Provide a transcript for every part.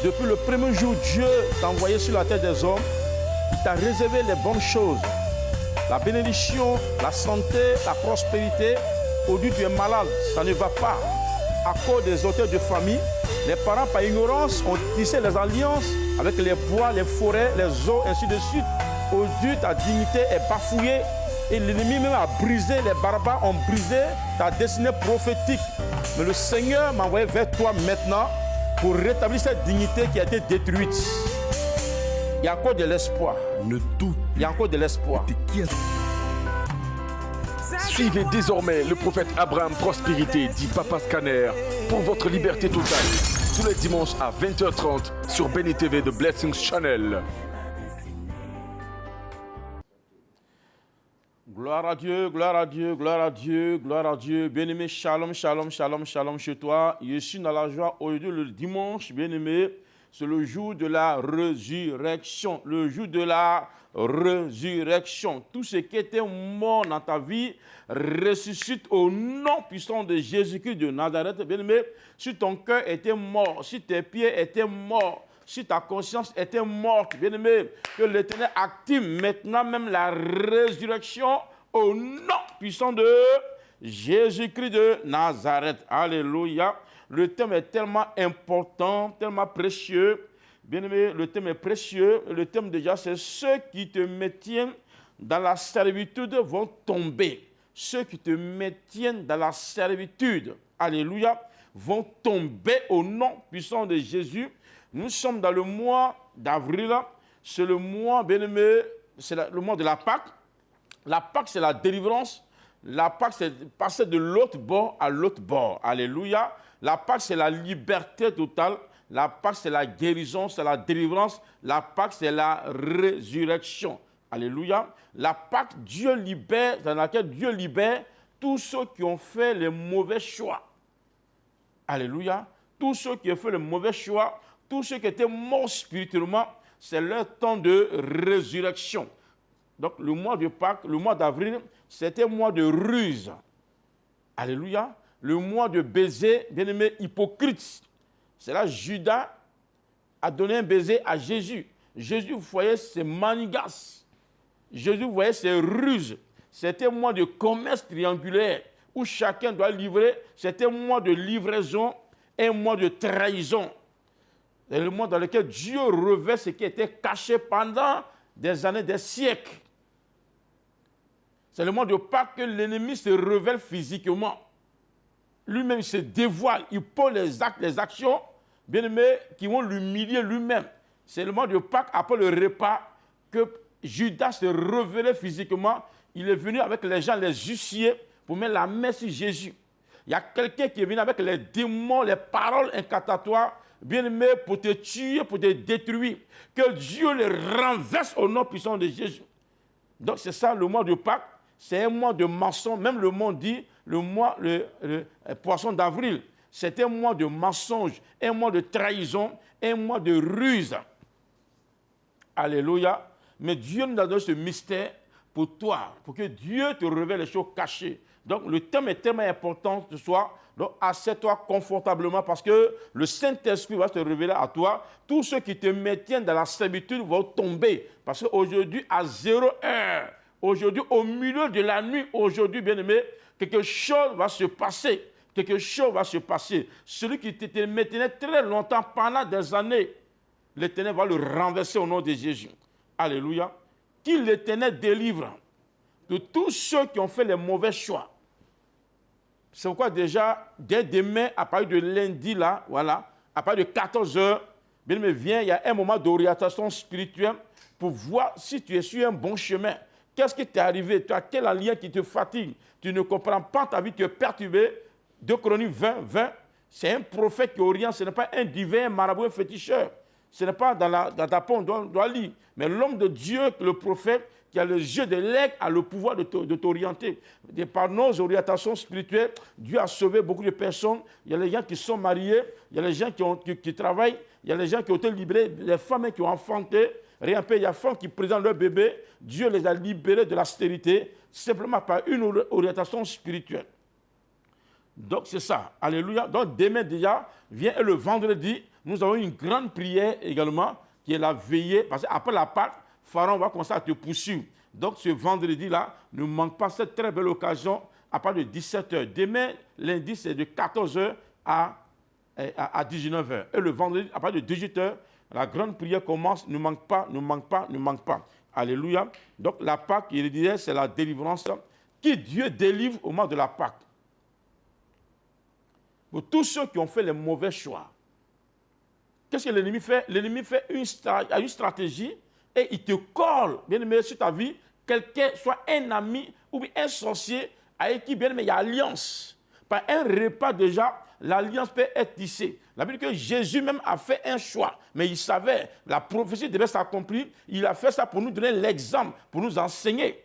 Depuis le premier jour, Dieu t'a envoyé sur la terre des hommes. Il t'a réservé les bonnes choses. La bénédiction, la santé, la prospérité. Aujourd'hui, tu es malade, ça ne va pas. À cause des auteurs de famille, les parents, par ignorance, ont tissé les alliances avec les bois, les forêts, les eaux, ainsi de suite. Aujourd'hui, ta dignité est bafouillée et l'ennemi même a brisé, les barbares ont brisé ta destinée prophétique. Mais le Seigneur m'a envoyé vers toi maintenant pour rétablir cette dignité qui a été détruite. Il y a encore de l'espoir. Il y a encore de l'espoir. Suivez désormais le prophète Abraham Prospérité, dit Papa Scanner, pour votre liberté totale. Tous les dimanches à 20h30 sur Béni TV de Blessings Channel. Gloire à Dieu, gloire à Dieu, gloire à Dieu, gloire à Dieu. Bien-aimé, shalom, shalom, shalom, shalom chez toi. Je suis dans la joie aujourd'hui, le dimanche, bien-aimé. C'est le jour de la résurrection. Le jour de la résurrection. Tout ce qui était mort dans ta vie ressuscite au nom puissant de Jésus-Christ de Nazareth. Bien-aimé, si ton cœur était mort, si tes pieds étaient morts, si ta conscience était morte, bien-aimé, que l'Éternel active maintenant même la résurrection au nom puissant de Jésus-Christ de Nazareth. Alléluia. Le thème est tellement important, tellement précieux. Bien-aimé, le thème est précieux. Le thème déjà, c'est ceux qui te maintiennent dans la servitude vont tomber. Ceux qui te maintiennent dans la servitude, alléluia, vont tomber au nom puissant de Jésus. Nous sommes dans le mois d'avril. C'est le mois, bien-aimé, c'est le mois de la Pâque. La Pâque, c'est la délivrance. La Pâque, c'est passer de l'autre bord à l'autre bord. Alléluia. La Pâque, c'est la liberté totale. La Pâque, c'est la guérison, c'est la délivrance. La Pâque, c'est la résurrection. Alléluia. La Pâque, Dieu libère, dans laquelle Dieu libère tous ceux qui ont fait les mauvais choix. Alléluia. Tous ceux qui ont fait les mauvais choix, tous ceux qui étaient morts spirituellement, c'est leur temps de résurrection. Donc, le mois de Pâques, le mois d'avril, c'était un mois de ruse. Alléluia. Le mois de baiser, bien-aimé, hypocrite. C'est là Judas a donné un baiser à Jésus. Jésus voyait ses manigances. Jésus voyait ses ruses. C'était un mois de commerce triangulaire où chacun doit livrer. C'était un mois de livraison, un mois de trahison. C'est le mois dans lequel Dieu revêt ce qui était caché pendant des années, des siècles. C'est le mois de Pâques que l'ennemi se révèle physiquement. Lui-même il se dévoile, il pose les actes, les actions, bien-aimés, qui vont l'humilier lui-même. C'est le mois de Pâques, après le repas, que Judas se révélait physiquement. Il est venu avec les gens, les huissiers, pour mettre la main sur Jésus. Il y a quelqu'un qui est venu avec les démons, les paroles incantatoires, bien-aimé, pour te tuer, pour te détruire. Que Dieu les renverse au nom puissant de Jésus. Donc c'est ça le mois de Pâques. C'est un mois de mensonge. Même le monde dit, le poisson d'avril, c'est un mois de mensonge, un mois de trahison, un mois de ruse. Alléluia. Mais Dieu nous a donné ce mystère pour toi, pour que Dieu te révèle les choses cachées. Donc le thème est tellement important ce soir. Donc assieds-toi confortablement parce que le Saint-Esprit va te révéler à toi. Tous ceux qui te maintiennent dans la servitude vont tomber. Parce qu'aujourd'hui, à 0 heure, aujourd'hui, au milieu de la nuit, aujourd'hui, bien-aimé, quelque chose va se passer. Quelque chose va se passer. Celui qui te maintenait très longtemps, pendant des années, l'Éternel va le renverser au nom de Jésus. Alléluia. Qu'il l'Éternel délivre de tous ceux qui ont fait les mauvais choix. C'est pourquoi déjà, dès demain, à partir de lundi, là, voilà, à partir de 14 h, bien-aimé, viens, il y a un moment d'orientation spirituelle pour voir si tu es sur un bon chemin. Qu'est-ce qui t'est arrivé? Tu as quel lien qui te fatigue? Tu ne comprends pas ta vie, tu es perturbé. 2 Chroniques 20, 20, c'est un prophète qui oriente, ce n'est pas un divin, un marabout, un féticheur. Ce n'est pas dans ta peau, on doit lire. Mais l'homme de Dieu, le prophète, qui a les yeux de l'aigle, a le pouvoir de t'orienter. Par nos orientations spirituelles, Dieu a sauvé beaucoup de personnes. Il y a les gens qui sont mariés, il y a les gens qui travaillent, il y a les gens qui ont été libérés, les femmes qui ont enfanté. Rien peu, il y a des femmes qui présentent leur bébé. Dieu les a libérés de la stérilité, simplement par une orientation spirituelle. Donc c'est ça. Alléluia. Donc demain déjà, vient le vendredi, nous avons une grande prière également, qui est la veillée, parce qu'après la Pâque, Pharaon va commencer à te poursuivre. Donc ce vendredi-là, ne manque pas cette très belle occasion à partir de 17h. Demain, lundi, c'est de 14h à 19h. Et le vendredi, à partir de 18h, la grande prière commence, ne manque pas, ne manque pas, ne manque pas. Alléluia. Donc la Pâque, il disait, c'est la délivrance qui Dieu délivre au moment de la Pâque. Pour tous ceux qui ont fait les mauvais choix, qu'est-ce que l'ennemi fait? L'ennemi fait une stratégie et il te colle, bien aimé, sur ta vie, quelqu'un, soit un ami ou bien un sorcier avec qui, bien aimé, il y a alliance. Par un repas déjà, l'alliance peut être tissée. La Bible dit que Jésus même a fait un choix, mais il savait, la prophétie devait s'accomplir, il a fait ça pour nous donner l'exemple, pour nous enseigner.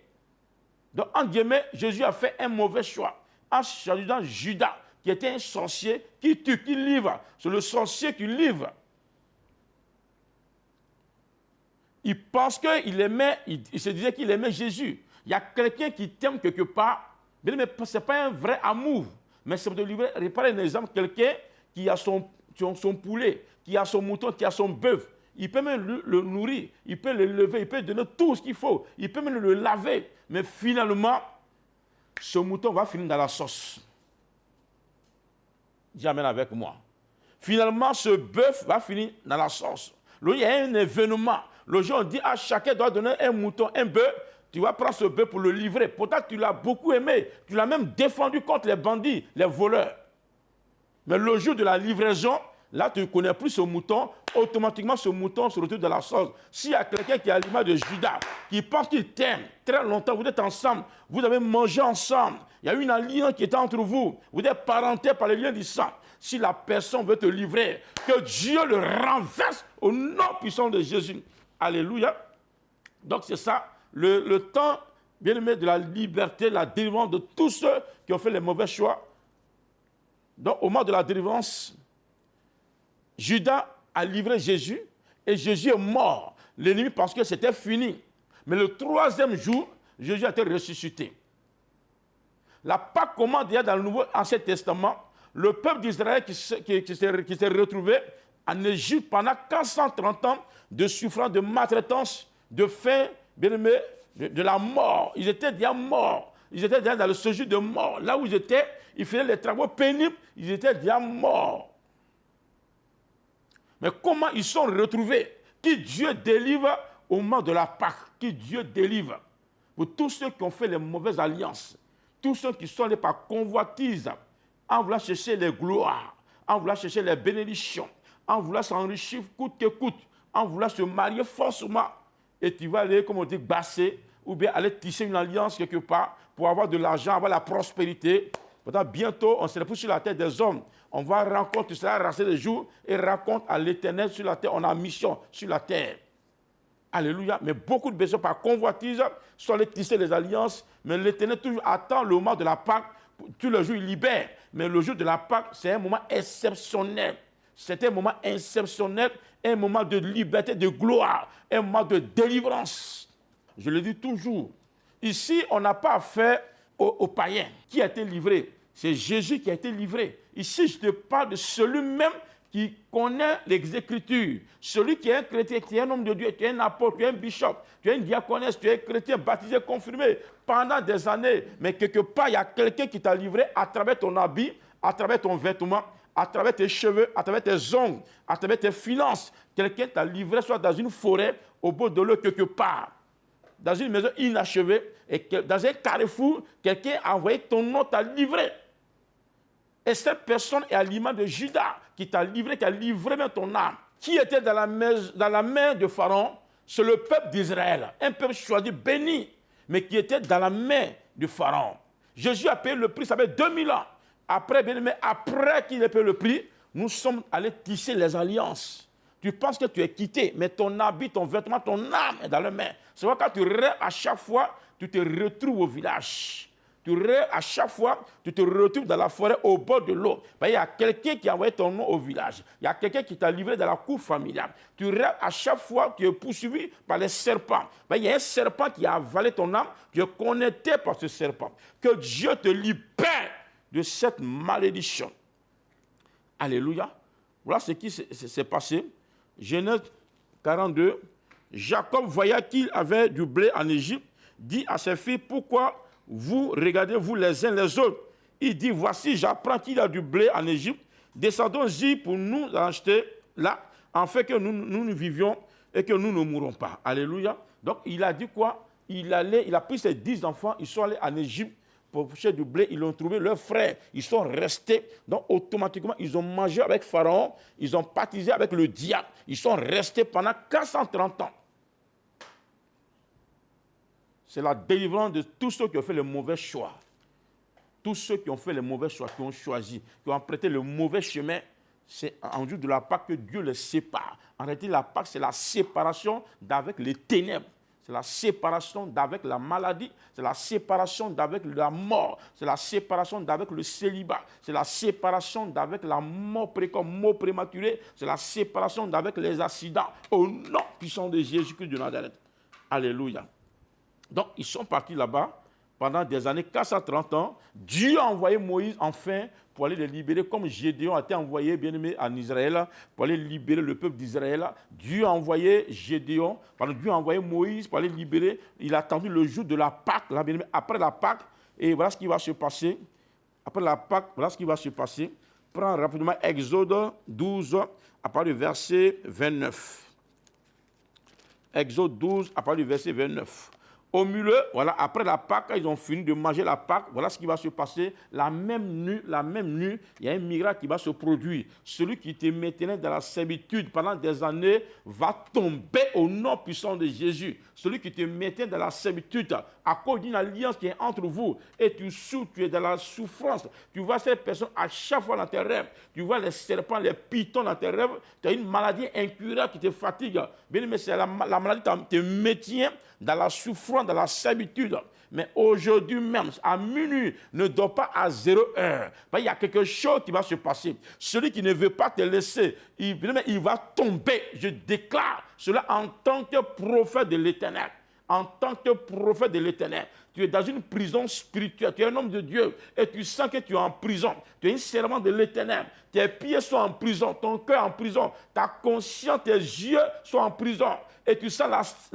Donc, en guillemets, Jésus a fait un mauvais choix en choisissant Judas, qui était un sorcier qui tue, qui livre. C'est le sorcier qui livre. Il pense qu'il aimait, il se disait qu'il aimait Jésus. Il y a quelqu'un qui t'aime quelque part, mais ce n'est pas un vrai amour. Mais c'est de livrer, réparer un exemple, quelqu'un qui a son poulet, qui a son mouton, qui a son bœuf. Il peut même le nourrir, il peut le lever, il peut donner tout ce qu'il faut, il peut même le laver. Mais finalement, ce mouton va finir dans la sauce. Dis amen avec moi. Finalement, ce bœuf va finir dans la sauce. Là, il y a un événement. Le jour, on dit à chacun doit donner un mouton, un bœuf. Tu vas prendre ce bœuf pour le livrer. Pourtant, tu l'as beaucoup aimé. Tu l'as même défendu contre les bandits, les voleurs. Mais le jour de la livraison, là, tu ne connais plus ce mouton. Automatiquement, ce mouton se retrouve dans la sauce. S'il y a quelqu'un qui est à l'image de Judas, qui pense qu'il t'aime très longtemps, vous êtes ensemble, vous avez mangé ensemble, il y a une alliance qui est entre vous, vous êtes parentés par les liens du sang. Si la personne veut te livrer, que Dieu le renverse au nom puissant de Jésus. Alléluia. Donc c'est ça, le temps, bien aimé, de la liberté, la délivrance de tous ceux qui ont fait les mauvais choix. Donc au moment de la délivrance, Judas a livré Jésus et Jésus est mort. L'ennemi pense que c'était fini. Mais le troisième jour, Jésus a été ressuscité. La Pâque commence déjà dans le Nouveau Ancien Testament. Le peuple d'Israël qui s'est retrouvé en Égypte pendant 430 ans de souffrance, de maltraitance, de faim, bien aimé, de la mort. Ils étaient déjà morts. Ils étaient déjà dans le séjour de mort. Là où ils étaient, ils faisaient les travaux pénibles, ils étaient déjà morts. Mais comment ils sont retrouvés? Qui Dieu délivre au moment de la Pâque? Qui Dieu délivre? Pour tous ceux qui ont fait les mauvaises alliances, tous ceux qui sont allés par convoitise, en voulant chercher les gloires, en voulant chercher les bénédictions, en voulant s'enrichir coûte que coûte, en voulant se marier forcément. Et tu vas aller, comme on dit, basser, ou bien aller tisser une alliance quelque part pour avoir de l'argent, avoir la prospérité. Pourtant, bientôt, on se repousse sur la terre des hommes. On va rencontrer cela, raser les jours et raconte à l'Éternel sur la terre. On a mission sur la terre. Alléluia. Mais beaucoup de personnes par convoitise sont allées tisser les alliances, mais l'Éternel toujours attend le moment de la Pâque. Tous les jours, il libère. Mais le jour de la Pâque, c'est un moment exceptionnel. C'est un moment exceptionnel, un moment de liberté, de gloire, un moment de délivrance. Je le dis toujours. Ici, on n'a pas affaire aux païens. Qui a été livré? C'est Jésus qui a été livré. Ici, je te parle de celui même qui connaît les Écritures. Celui qui est un chrétien, qui est un homme de Dieu, tu es un apôtre, tu es un bishop, tu es une diaconesse, tu es un chrétien baptisé, confirmé pendant des années. Mais quelque part, il y a quelqu'un qui t'a livré à travers ton habit, à travers ton vêtement, à travers tes cheveux, à travers tes ongles, à travers tes finances. Quelqu'un t'a livré soit dans une forêt, au bord de l'eau quelque part, dans une maison inachevée, et dans un carrefour, quelqu'un a envoyé ton nom, t'a livré. Et cette personne est à l'image de Judas, qui t'a livré, qui a livré même ton âme. Qui était dans la main de Pharaon? C'est le peuple d'Israël, un peuple choisi, béni, mais qui était dans la main de Pharaon. Jésus a payé le prix, ça fait 2000 ans. Après, bien aimé, après qu'il ait payé le prix, nous sommes allés tisser les alliances. Tu penses que tu es quitté, mais ton habit, ton vêtement, ton âme est dans les mains. C'est pourquoi quand tu rêves à chaque fois, tu te retrouves au village. Tu rêves à chaque fois, tu te retrouves dans la forêt au bord de l'eau. Il y a quelqu'un qui a envoyé ton nom au village. Il y a quelqu'un qui t'a livré dans la cour familiale. Tu rêves à chaque fois, tu es poursuivi par les serpents. Il y a un serpent qui a avalé ton âme, tu es connecté par ce serpent. Que Dieu te libère de cette malédiction. Alléluia. Voilà ce qui s'est passé. Genèse 42. Jacob voyait qu'il avait du blé en Égypte, dit à ses filles, pourquoi vous regardez-vous les uns les autres? Il dit, voici, j'apprends qu'il y a du blé en Égypte, descendons-y pour nous acheter là, afin que nous vivions et que nous ne mourrons pas. Alléluia. Donc, il a dit quoi? Il a pris ses 10 enfants, ils sont allés en Égypte pour chercher du blé, ils l'ont trouvé, leurs frères, ils sont restés. Donc, automatiquement, ils ont mangé avec Pharaon, ils ont baptisé avec le diable. Ils sont restés pendant 430 ans. C'est la délivrance de tous ceux qui ont fait le mauvais choix. Tous ceux qui ont fait les mauvais choix, qui ont choisi, qui ont emprunté le mauvais chemin, c'est en jour de la Pâque que Dieu les sépare. En réalité, la Pâque, c'est la séparation d'avec les ténèbres. C'est la séparation d'avec la maladie. C'est la séparation d'avec la mort. C'est la séparation d'avec le célibat. C'est la séparation d'avec la mort précoce, mort prématurée. C'est la séparation d'avec les accidents. Au nom puissant de Jésus-Christ de Nazareth. Alléluia. Donc, ils sont partis là-bas pendant des années, 430 ans. Dieu a envoyé Moïse enfin pour aller les libérer, comme Gédéon a été envoyé, bien-aimé, en Israël, pour aller libérer le peuple d'Israël. Dieu a envoyé Gédéon, Dieu a envoyé Moïse pour aller libérer. Il a attendu le jour de la Pâque, là, bien-aimé, après la Pâque, et voilà ce qui va se passer. Après la Pâque, voilà ce qui va se passer. Prends rapidement Exode 12, à partir du verset 29. Exode 12, à partir du verset 29. Au milieu, voilà, après la Pâque, ils ont fini de manger la Pâque, voilà ce qui va se passer. La même nuit, il y a un miracle qui va se produire. Celui qui te maintenait dans la servitude pendant des années va tomber au nom puissant de Jésus. Celui qui te mettait dans la servitude à cause d'une alliance qui est entre vous et tu souffres, tu es dans la souffrance. Tu vois ces personnes à chaque fois dans tes rêves. Tu vois les serpents, les pitons dans tes rêves. Tu as une maladie incurable qui te fatigue. Bien, mais c'est la maladie qui te maintient dans la souffrance, dans la servitude. Mais aujourd'hui même, à minuit, ne dors pas à 0 heure. Il y a quelque chose qui va se passer. Celui qui ne veut pas te laisser, il va tomber. Je déclare cela en tant que prophète de l'Éternel. En tant que prophète de l'Éternel. Tu es dans une prison spirituelle. Tu es un homme de Dieu et tu sens que tu es en prison. Tu es un servant de l'Éternel. Tes pieds sont en prison, ton cœur en prison, ta conscience, tes yeux sont en prison. Et tu sens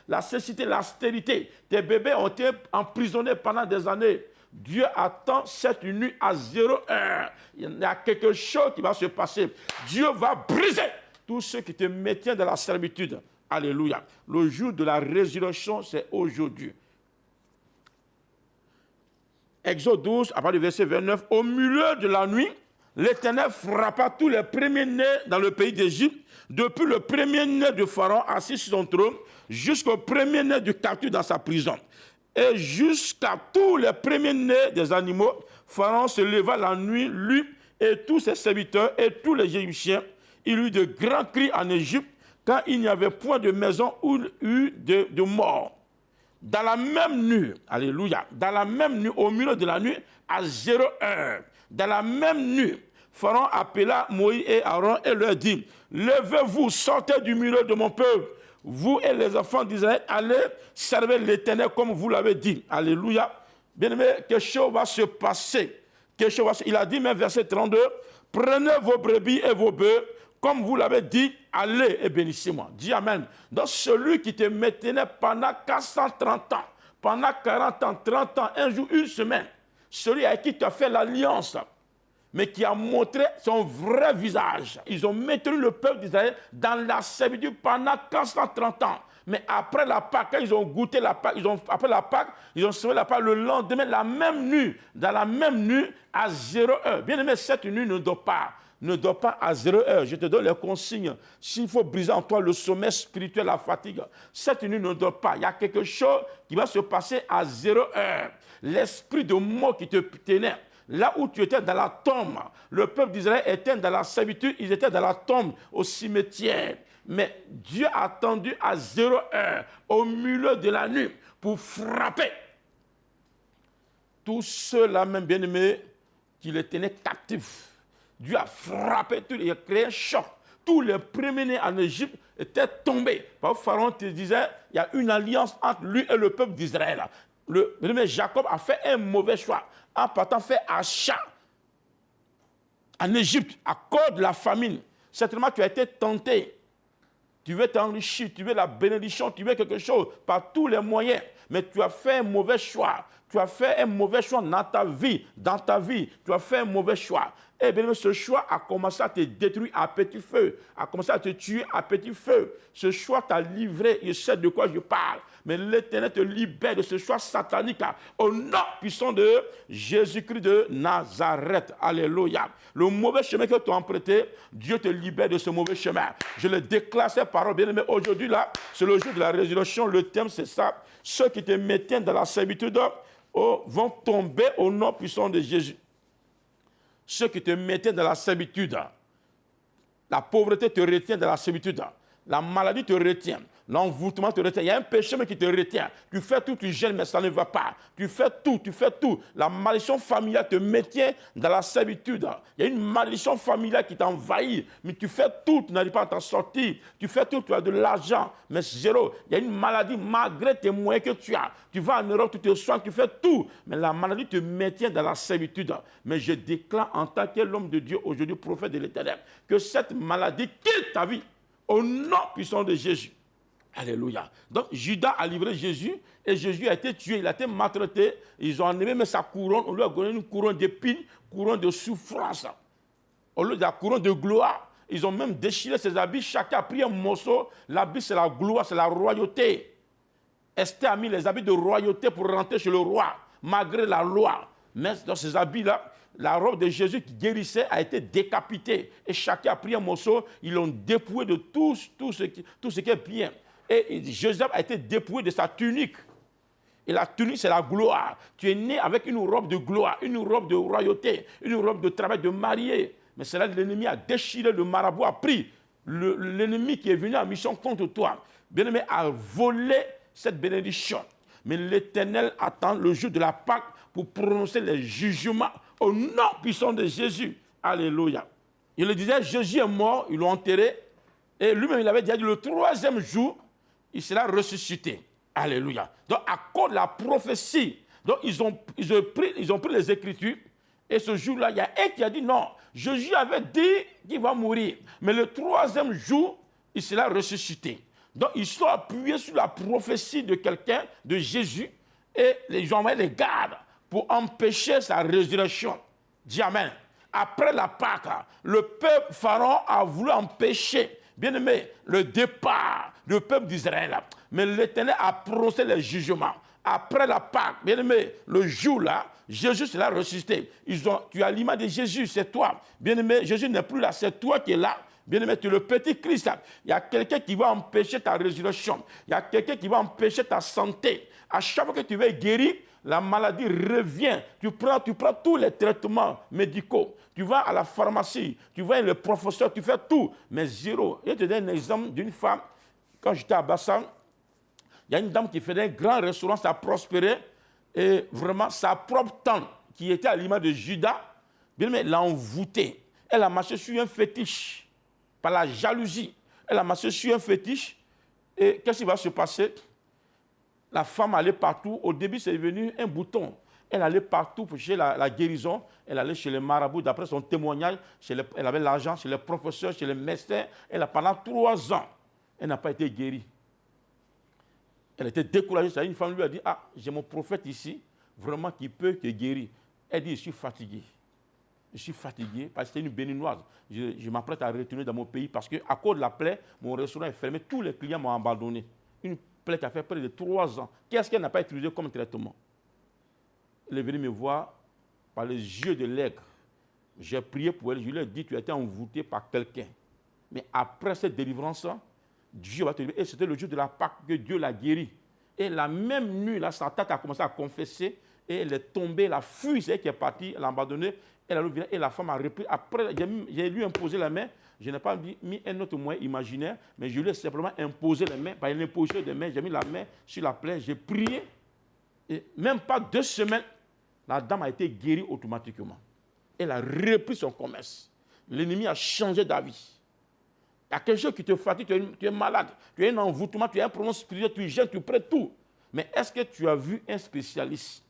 la cécité, l'austérité. Tes bébés ont été emprisonnés pendant des années. Dieu attend cette nuit à 0 heure. Il y a quelque chose qui va se passer. Dieu va briser tous ceux qui te maintiennent dans la servitude. Alléluia. Le jour de la résurrection, c'est aujourd'hui. Exode 12, à partir du verset 29. Au milieu de la nuit, l'Éternel frappa tous les premiers-nés dans le pays d'Égypte, depuis le premier-né de Pharaon assis sur son trône, jusqu'au premier-né du captif dans sa prison. Et jusqu'à tous les premiers-nés des animaux, Pharaon se leva la nuit, lui et tous ses serviteurs et tous les Égyptiens. Il eut de grands cris en Égypte, quand il n'y avait point de maison où il eut de morts. Dans la même nuit, alléluia, dans la même nuit, au milieu de la nuit, à 0 heure, dans la même nuit, Pharaon appela Moïse et Aaron et leur dit, levez-vous, sortez du milieu de mon peuple, vous et les enfants d'Israël, allez servir l'Éternel comme vous l'avez dit. Alléluia. Bien-aimé, quelque chose va se passer. Il a dit même verset 32, prenez vos brebis et vos bœufs, comme vous l'avez dit, allez et bénissez-moi. Dis Amen. Donc celui qui te maintenait pendant 430 ans, pendant 40 ans, 30 ans, un jour, une semaine, celui avec qui tu as fait l'alliance, mais qui a montré son vrai visage. Ils ont maintenu le peuple d'Israël dans la servitude pendant 430 ans. Mais après la Pâque, quand ils ont goûté la Pâque, après la Pâque, ils ont sauvé la Pâque le lendemain, la même nuit, dans la même nuit, à 0 heure. Bien aimé, cette nuit ne dort pas. Ne dors pas à 0 heure. Je te donne les consignes. S'il faut briser en toi le sommeil spirituel, la fatigue, cette nuit ne dors pas. Il y a quelque chose qui va se passer à 0 heure. L'esprit de mort qui te tenait, là où tu étais dans la tombe, le peuple d'Israël était dans la servitude, ils étaient dans la tombe, au cimetière. Mais Dieu a attendu à 0 heure, au milieu de la nuit, pour frapper tous ceux-là, même bien-aimés, qui les tenaient captifs. Dieu a frappé, il a créé un choc. Tous les premiers-nés en Égypte étaient tombés. Parce que Pharaon te disait, il y a une alliance entre lui et le peuple d'Israël. Jacob a fait un mauvais choix en partant faire achat en Égypte à cause de la famine. Certainement, tu as été tenté. Tu veux t'enrichir, tu veux la bénédiction, tu veux quelque chose par tous les moyens. Mais tu as fait un mauvais choix. Tu as fait un mauvais choix dans ta vie. Dans ta vie, tu as fait un mauvais choix. Eh bien, ce choix a commencé à te détruire à petit feu, a commencé à te tuer à petit feu. Ce choix t'a livré, je sais de quoi je parle. Mais l'Éternel te libère de ce choix satanique au nom puissant de Jésus-Christ de Nazareth. Alléluia. Le mauvais chemin que tu as emprunté, Dieu te libère de ce mauvais chemin. Je le déclare ces paroles, bien aimé. Aujourd'hui, là, c'est le jour de la résurrection. Le thème, c'est ça. Ceux qui te maintiennent dans la servitude vont tomber au nom puissant de Jésus. Ceux qui te maintiennent dans la servitude, la pauvreté te retient dans la servitude, la maladie te retient, l'envoûtement te retient. Il y a un péché qui te retient. Tu fais tout, tu gênes, mais ça ne va pas. Tu fais tout. La malédiction familiale te maintient dans la servitude. Il y a une malédiction familiale qui t'envahit, mais tu fais tout, tu n'arrives pas à t'en sortir. Tu fais tout, tu as de l'argent, mais zéro. Il y a une maladie malgré tes moyens que tu as. Tu vas en Europe, tu te soignes, tu fais tout, mais la maladie te maintient dans la servitude. Mais je déclare en tant que l'homme de Dieu, aujourd'hui prophète de l'Éternel, que cette maladie quitte ta vie au nom puissant de Jésus. Alléluia. Donc, Judas a livré Jésus et Jésus a été tué, il a été maltraité. Ils ont enlevé même sa couronne, on lui a donné une couronne d'épines, couronne de souffrance. Au lieu de la couronne de gloire, ils ont même déchiré ses habits. Chacun a pris un morceau. L'habit, c'est la gloire, c'est la royauté. Esther a mis les habits de royauté pour rentrer chez le roi, malgré la loi. Mais dans ces habits-là, la robe de Jésus qui guérissait a été décapitée. Et chacun a pris un morceau, ils l'ont dépouillé de tout ce qui est bien. Et Joseph a été dépouillé de sa tunique. Et la tunique, c'est la gloire. Tu es né avec une robe de gloire, une robe de royauté, une robe de travail, de marié. Mais c'est là que l'ennemi a déchiré, le marabout a pris. L'ennemi qui est venu en mission contre toi, bien-aimé, a volé cette bénédiction. Mais l'Éternel attend le jour de la Pâque pour prononcer les jugements au nom puissant de Jésus. Alléluia. Il le disait, Jésus est mort, ils l'ont enterré. Et lui-même, il avait dit, le troisième jour, il sera ressuscité. Alléluia. Donc, à cause de la prophétie, donc ils ont pris les Écritures. Et ce jour-là, il y a un qui a dit, non, Jésus avait dit qu'il va mourir. Mais le troisième jour, il sera ressuscité. Donc, ils sont appuyés sur la prophétie de quelqu'un, de Jésus, et les gens les gardent pour empêcher sa résurrection. Dis Amen. Après la Pâque, le peuple Pharaon a voulu empêcher, bien aimé, le départ du peuple d'Israël. Mais l'Éternel a prononcé les jugements. Après la Pâque, bien aimé, le jour-là, Jésus sera ressuscité. Tu as l'image de Jésus, c'est toi. Bien aimé, Jésus n'est plus là, c'est toi qui es là. Bien aimé, tu es le petit Christ. Il y a quelqu'un qui va empêcher ta résurrection. Il y a quelqu'un qui va empêcher ta santé. À chaque fois que tu veux guérir, la maladie revient. Tu prends tous les traitements médicaux. Tu vas à la pharmacie, tu vas le professeur, tu fais tout. Mais zéro. Je te donne un exemple d'une femme. Quand j'étais à Bassan, il y a une dame qui faisait un grand restaurant, ça a prospéré. Et vraiment, sa propre tante, qui était à l'image de Judas, bien aimé, l'a envoûtée. Elle a marché sur un fétiche. Par la jalousie. Elle a marché sur un fétiche. Et qu'est-ce qui va se passer? La femme allait partout. Au début, c'est devenu un bouton. Elle allait partout pour chercher la guérison. Elle allait chez les marabouts. D'après son témoignage, elle avait l'argent chez les professeurs, chez les médecins. Pendant 3 ans, elle n'a pas été guérie. Elle était découragée. Une femme lui a dit, j'ai mon prophète ici, vraiment qui peut te guérir. Elle dit, je suis fatiguée. Je suis fatigué parce que c'est une béninoise. Je m'apprête à retourner dans mon pays parce qu'à cause de la plaie, mon restaurant est fermé. Tous les clients m'ont abandonné. Une plaie qui a fait près de 3 ans. Qu'est-ce qu'elle n'a pas utilisé comme traitement? Elle est venue me voir par les yeux de l'aigle. J'ai prié pour elle. Je lui ai dit, tu as été envoûté par quelqu'un. Mais après cette délivrance, Dieu va te délivrer. Et c'était le jour de la Pâque que Dieu l'a guérie. Et la même nuit, là, sa tête a commencé à confesser. Et elle est tombée, elle a fui. C'est elle qui est partie, elle l'a abandonnée. Et la femme a repris. Après, j'ai lui imposé la main. Je n'ai pas mis un autre moyen imaginaire, mais je lui ai simplement imposé la main. Par l'imposition de main, j'ai mis la main sur la plaie, j'ai prié. Et même pas 2 semaines, la dame a été guérie automatiquement. Elle a repris son commerce. L'ennemi a changé d'avis. Il y a quelque chose qui te fatigue, tu es malade, tu as un envoûtement, tu as un problème spirituel, tu gênes, tu prêtes tout. Mais est-ce que tu as vu un spécialiste?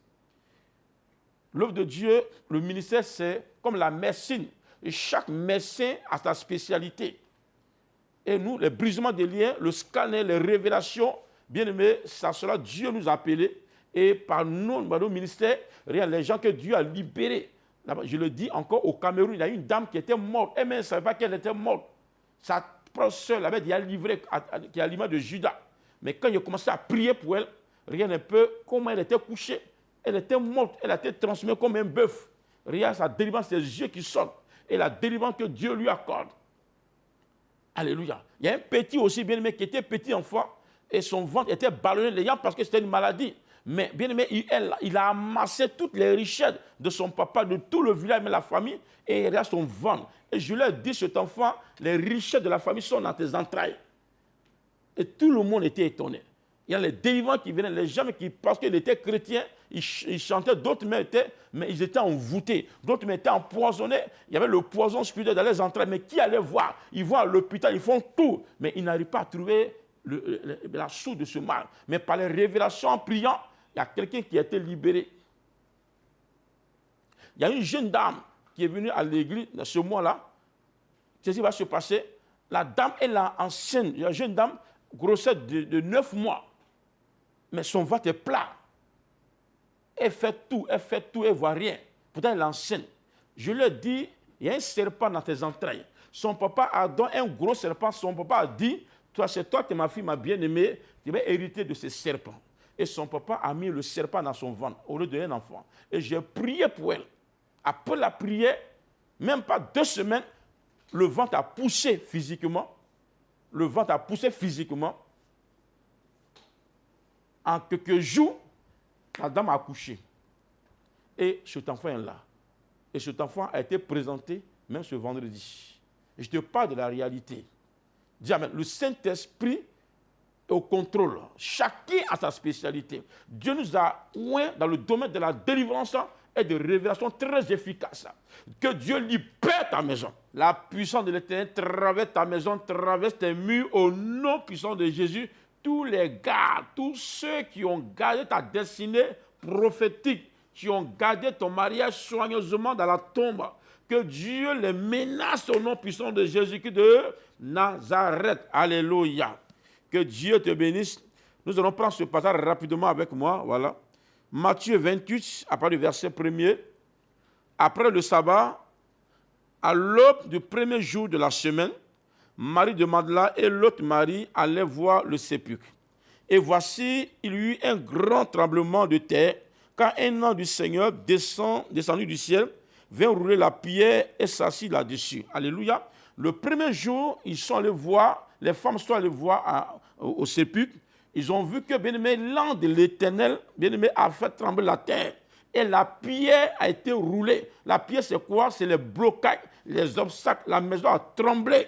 L'œuvre de Dieu, le ministère, c'est comme la médecine. Et chaque médecin a sa spécialité. Et nous, les brisements des liens, le scanner, les révélations, bien aimé, ça sera Dieu nous a appelés. Et par nos ministères, regarde, les gens que Dieu a libérés. Là-bas, je le dis encore, au Cameroun, il y a une dame qui était morte. Elle ne savait pas qu'elle était morte. Sa propre soeur l'avait déjà livrée, qui est à l'image de Judas. Mais quand il a commencé à prier pour elle, regarde un peu comment elle était couchée. Elle était morte, elle a été transformée comme un bœuf. Regarde sa délivrance, ses yeux qui sortent. Et la délivrance que Dieu lui accorde. Alléluia. Il y a un petit aussi, bien aimé, qui était petit enfant, et son ventre était ballonné les jambes parce que c'était une maladie. Mais bien aimé, il a amassé toutes les richesses de son papa, de tout le village, de la famille, et il reste son ventre. Et je lui ai dit, cet enfant, les richesses de la famille sont dans tes entrailles. Et tout le monde était étonné. Il y a les délivrants qui venaient, les gens qui, parce qu'ils étaient chrétiens, ils chantaient, d'autres mais ils étaient envoûtés, d'autres mais étaient empoisonnés. Il y avait le poison spirituel dans les entrailles. Mais qui allait voir? Ils vont à l'hôpital, ils font tout, mais ils n'arrivent pas à trouver la source de ce mal. Mais par les révélations, en priant, il y a quelqu'un qui a été libéré. Il y a une jeune dame qui est venue à l'église dans ce mois-là. Qu'est-ce qui va se passer? La dame, elle est enceinte. La jeune dame, grossesse de 9 mois. Mais son ventre est plat. Elle fait tout, elle ne voit rien. Pourtant, elle est enceinte. Je lui ai dit, il y a un serpent dans tes entrailles. Son papa a donné un gros serpent. Son papa a dit, toi, c'est toi qui es ma fille, ma bien-aimée, tu vas hériter de ce serpent. Et son papa a mis le serpent dans son ventre au lieu d'un enfant. Et j'ai prié pour elle. Après la prière, même pas 2 semaines, le ventre a poussé physiquement. Le ventre a poussé physiquement. En quelques jours, la dame a accouché. Et cet enfant est là. Et cet enfant a été présenté même ce vendredi. Et je te parle de la réalité. Dis amen. Le Saint-Esprit est au contrôle. Chacun a sa spécialité. Dieu nous a oint dans le domaine de la délivrance et de révélation très efficace. Que Dieu libère ta maison. La puissance de l'Éternel traverse ta maison, traverse tes murs au nom puissant de Jésus. Tous les gars, tous ceux qui ont gardé ta destinée prophétique, qui ont gardé ton mariage soigneusement dans la tombe, que Dieu les menace au nom puissant de Jésus-Christ de Nazareth. Alléluia. Que Dieu te bénisse. Nous allons prendre ce passage rapidement avec moi. Voilà. Matthieu 28, à partir du verset 1er. Après le sabbat, à l'aube du premier jour de la semaine, Marie de Magdala et l'autre Marie allaient voir le sépulcre. Et voici, il y eut un grand tremblement de terre, quand un ange du Seigneur descendu du ciel, vint rouler la pierre et s'assit là-dessus. Alléluia. Le premier jour, ils sont allés voir, les femmes sont allées voir au sépulcre. Ils ont vu que, bien-aimé, l'ange de l'Éternel, bien-aimé, a fait trembler la terre. Et la pierre a été roulée. La pierre, c'est quoi? C'est les blocages, les obstacles. La maison a tremblé.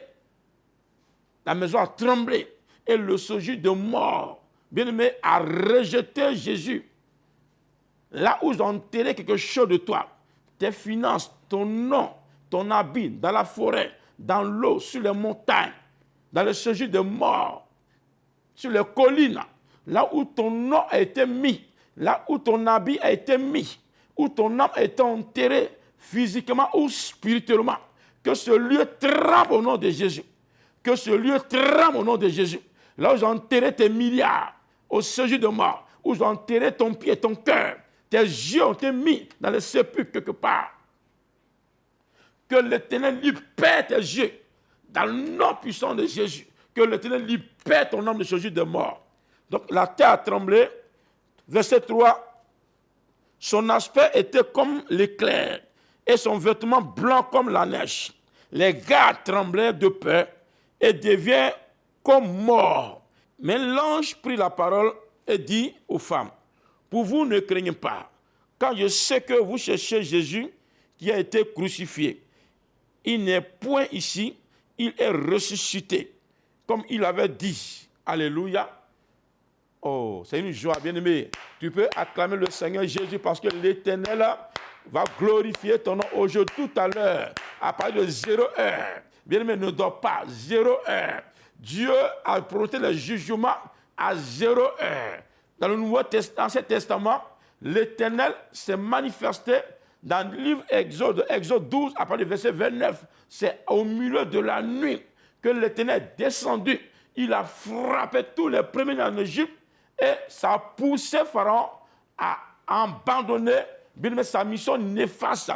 La maison a tremblé. Et le séjour de mort, bien-aimé, a rejeté Jésus. Là où ils ont enterré quelque chose de toi, tes finances, ton nom, ton habit, dans la forêt, dans l'eau, sur les montagnes, dans le séjour de mort, sur les collines, là où ton nom a été mis, là où ton habit a été mis, où ton âme a été enterrée physiquement ou spirituellement, que ce lieu tremble au nom de Jésus. Que ce lieu tremble au nom de Jésus. Là où ils ont enterré tes milliards, au séjour de mort, où ils ont enterré ton pied, ton cœur, tes yeux ont été mis dans le sépulcre quelque part. Que l'Éternel libère tes yeux dans le nom puissant de Jésus. Que l'Éternel libère ton âme de séjour de mort. Donc la terre a tremblé. Verset 3. Son aspect était comme l'éclair et son vêtement blanc comme la neige. Les gars tremblaient de peur et deviennent comme morts. Mais l'ange prit la parole et dit aux femmes, pour vous ne craignez pas, car je sais que vous cherchez Jésus qui a été crucifié. Il n'est point ici, il est ressuscité, comme il avait dit. Alléluia. Oh, c'est une joie, bien-aimé. Tu peux acclamer le Seigneur Jésus parce que l'Éternel va glorifier ton nom aujourd'hui, tout à l'heure, à partir de 0 heure. Bien-aimé, ne dors pas, 0 heure. Dieu a prononcé le jugement à 0 heure. Dans le Nouveau Testament, l'Éternel s'est manifesté Dans le livre Exode 12, à partir du verset 29, c'est au milieu de la nuit que l'Éternel est descendu. Il a frappé tous les premiers en Égypte et ça a poussé Pharaon à abandonner sa mission néfaste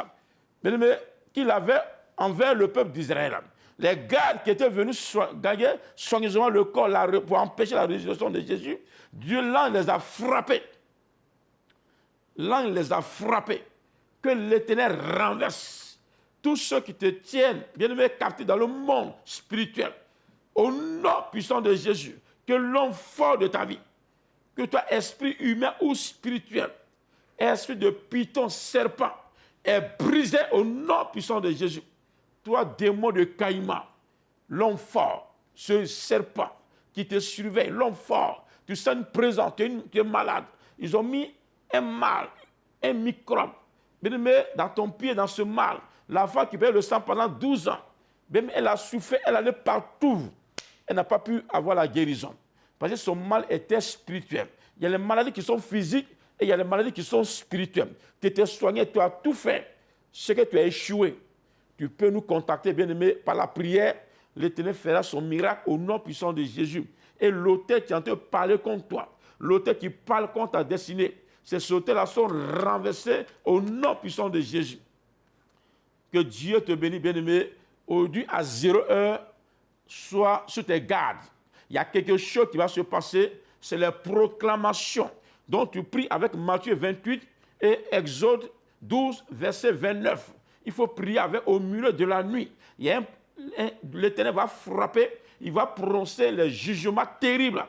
qu'il avait envers le peuple d'Israël. Les gardes qui étaient venus gagner soigneusement le corps pour empêcher la résurrection de Jésus, Dieu là les a frappés. L'ange les a frappés. Que l'Éternel renverse tous ceux qui te tiennent, bien-aimés, captifs dans le monde spirituel. Au nom puissant de Jésus, que l'homme fort de ta vie, que toi, esprit humain ou spirituel, esprit de python, serpent, est brisé au nom puissant de Jésus. Toi, démon de Caïman, l'homme fort, ce serpent qui te surveille, l'homme fort, tu sens une présence, tu es malade. Ils ont mis un mal, un microbe, bien-aimé, dans ton pied, dans ce mal. La femme qui payait le sang pendant 12 ans, même elle a souffert, elle allait partout. Elle n'a pas pu avoir la guérison. Parce que son mal était spirituel. Il y a les maladies qui sont physiques et il y a les maladies qui sont spirituelles. Tu étais soigné, tu as tout fait. Ce que tu as échoué, tu peux nous contacter, bien-aimé, par la prière. L'Éternel fera son miracle au nom puissant de Jésus. Et l'autel qui est en train de parler contre toi, l'autel qui parle contre ta destinée, ces autels-là sont renversés au nom puissant de Jésus. Que Dieu te bénisse, bien-aimé. Aujourd'hui, à 0 heure, sois sur tes gardes. Il y a quelque chose qui va se passer, c'est les proclamations. Donc tu pries avec Matthieu 28 et Exode 12, verset 29. Il faut prier au milieu de la nuit. L'Éternel va frapper, il va prononcer les jugements terribles.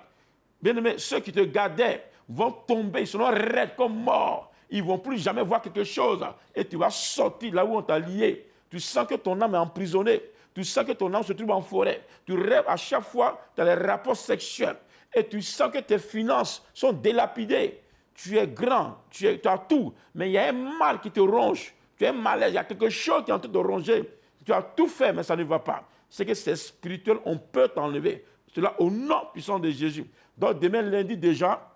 Bien-aimé, ceux qui te gardaient vont tomber, ils seront raides comme morts. Ils ne vont plus jamais voir quelque chose. Et tu vas sortir là où on t'a lié. Tu sens que ton âme est emprisonnée. Tu sens que ton âme se trouve en forêt. Tu rêves à chaque fois, tu as les rapports sexuels. Et tu sens que tes finances sont délapidées. Tu es grand, tu as tout. Mais il y a un mal qui te ronge. Tu as un malaise, il y a quelque chose qui est en train de ronger. Tu as tout fait, mais ça ne va pas. C'est que c'est spirituel, on peut t'enlever. Cela au nom puissant de Jésus. Donc demain lundi déjà,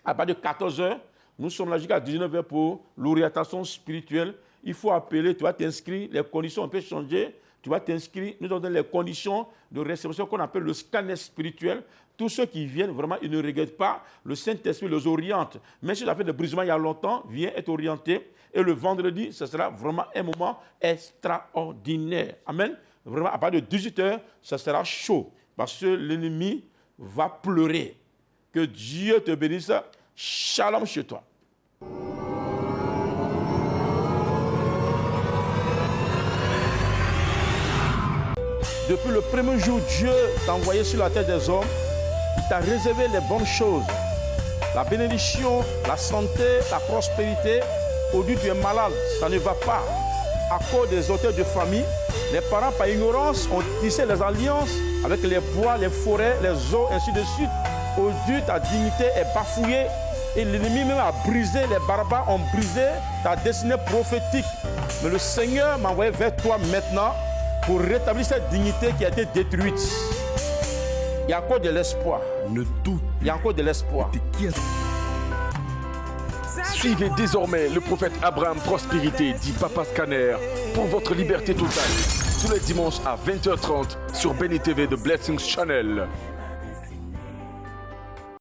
à partir de 14h, nous sommes là jusqu'à 19h pour l'orientation spirituelle. Il faut appeler, tu vas t'inscrire, les conditions ont pu changer. Tu vas t'inscrire, nous donnons les conditions de réception qu'on appelle le scanner spirituel. Tous ceux qui viennent, vraiment, ils ne regrettent pas. Le Saint-Esprit les oriente. Même si tu as fait des brisements il y a longtemps, viens être orienté. Et le vendredi, ce sera vraiment un moment extraordinaire. Amen. Vraiment, à partir de 18h, ça sera chaud. Parce que l'ennemi va pleurer. Que Dieu te bénisse. Shalom chez toi. Depuis le premier jour, Dieu t'a envoyé sur la terre des hommes. Il t'a réservé les bonnes choses. La bénédiction, la santé, la prospérité. Aujourd'hui, tu es malade, ça ne va pas. À cause des auteurs de famille, les parents, par ignorance, ont tissé les alliances avec les bois, les forêts, les eaux, ainsi de suite. Aujourd'hui, ta dignité est bafouillée et l'ennemi même a brisé, les barbares ont brisé ta destinée prophétique. Mais le Seigneur m'a envoyé vers toi maintenant pour rétablir cette dignité qui a été détruite. Il y a encore de l'espoir. Il y a encore de l'espoir. Suivez désormais le prophète Abraham Prospérité, dit Papa Scanner, pour votre liberté totale. Tous les dimanches à 20h30 sur BNTV The Blessings Channel.